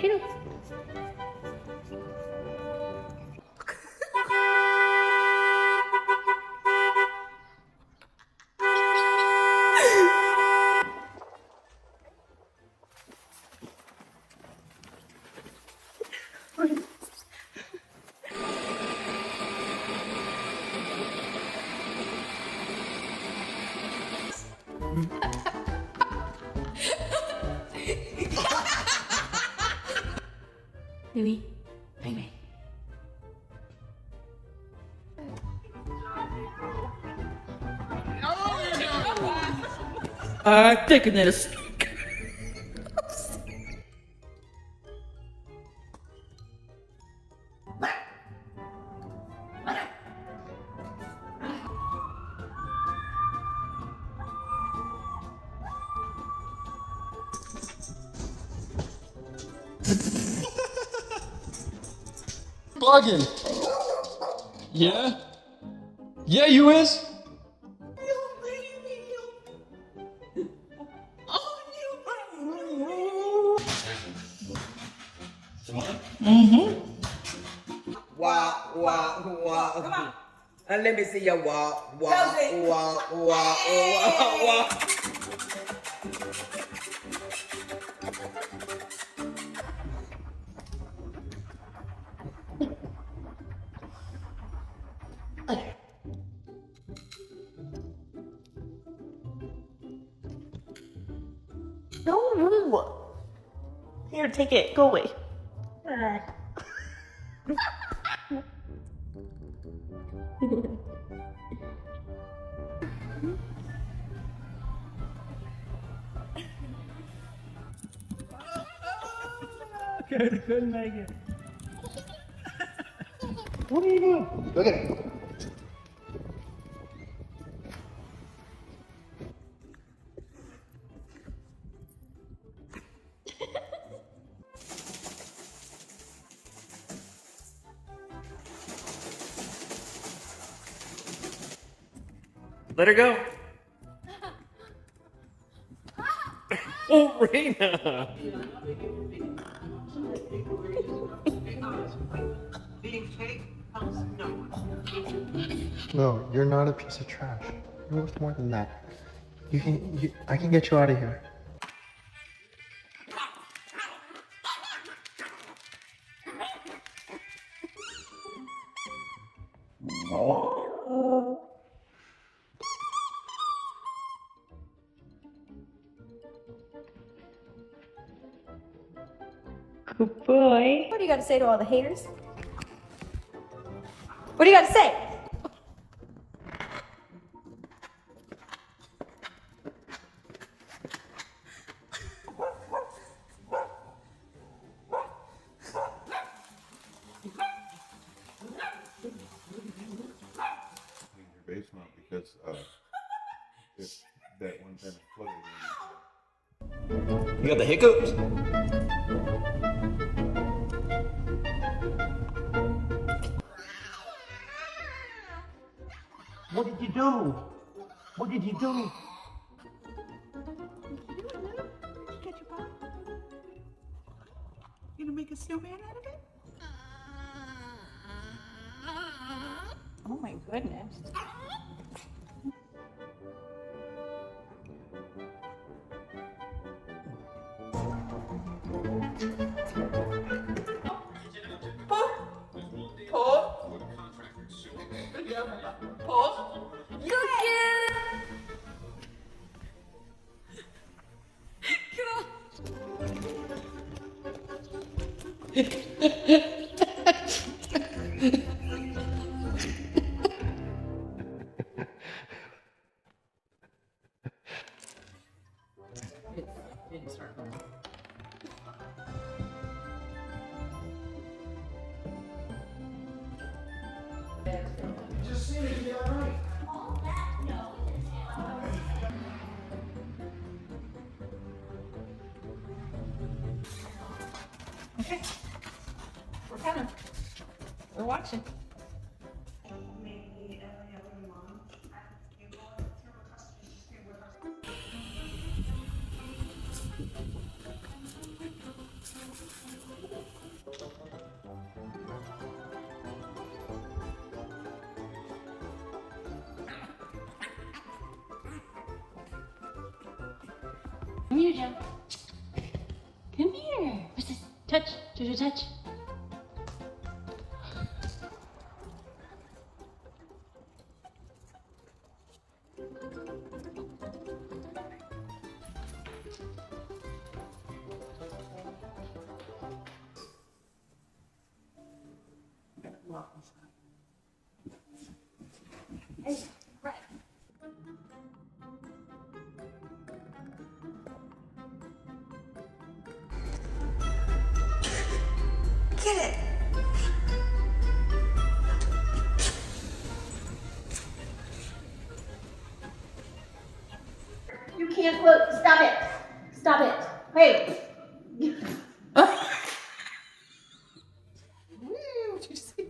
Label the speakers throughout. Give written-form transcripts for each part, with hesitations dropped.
Speaker 1: Toodles. Louis, bang bang. Thickness.
Speaker 2: Bugging. Yeah? Yeah, you is?
Speaker 3: Walk, walk, walk. Come on. And let me see you walk, walk, walk, walk, walk, walk.
Speaker 1: No. Here, take it. Go away. Couldn't make it.
Speaker 4: What are you doing? Look at it.
Speaker 5: Let her go. Oh, Raina.
Speaker 4: No, you're not a piece of trash. You're worth more than that. I can get you out of here.
Speaker 1: Good boy. What do you got to say to all the haters? What do you got to say?
Speaker 6: Your basement because if that one time flooded.
Speaker 5: You got the hiccups?
Speaker 3: What did you do? What did you do?
Speaker 7: You gonna make a snowman out of it?
Speaker 1: Oh my goodness.
Speaker 7: Okay. We're coming. We're watching.
Speaker 8: Come here, Joe. Come here. What's this? Touch. Jojo, touch.
Speaker 1: Hey, Brett. Get it. You can't look. Stop it. Stop it. Hey.
Speaker 7: What'd you see?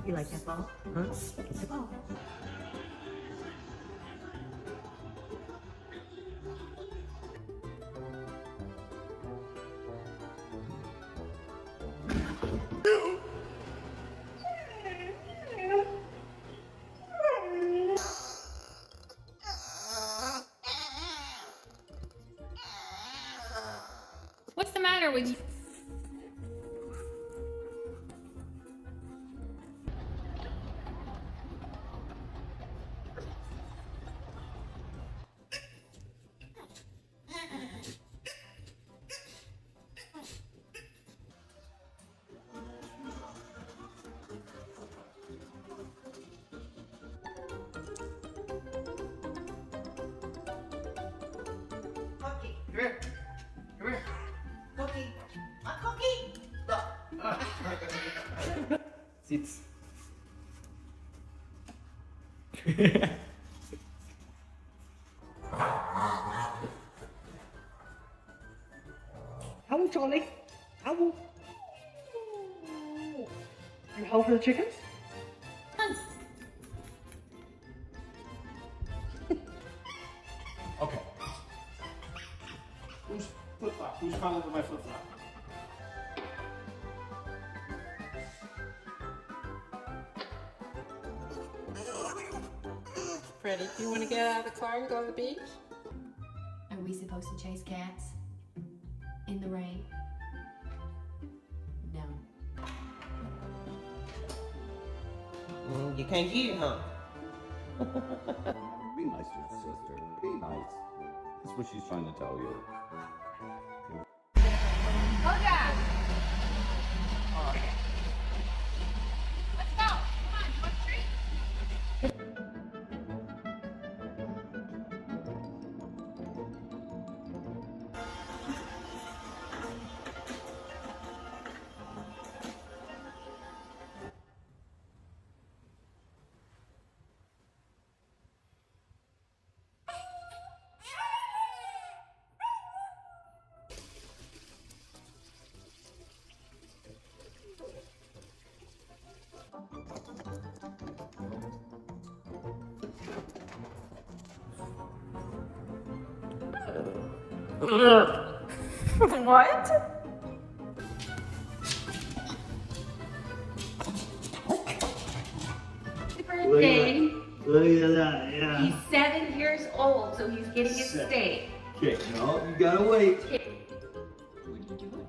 Speaker 1: You like that ball? Huh? The ball.
Speaker 8: What's the matter with you?
Speaker 3: Cookie. Come here. Come here. Cookie. My cookie. Look.
Speaker 5: Sitz.
Speaker 3: Owl, Charlie. Owl. And hold for the chickens?
Speaker 6: Okay. Who's flip flop? Who's calling with my flip flop?
Speaker 7: Freddie, do you want to get out of the car and go to the beach?
Speaker 8: Are we supposed to chase cats? In the rain? No.
Speaker 3: You can't get it, huh?
Speaker 6: Be nice to your sister. Be nice. That's what she's trying to tell you.
Speaker 1: What?
Speaker 8: Birthday.
Speaker 9: Look at that, yeah.
Speaker 8: He's 7 years old, so he's getting his steak.
Speaker 9: Okay, no, you gotta wait.
Speaker 8: What are you doing?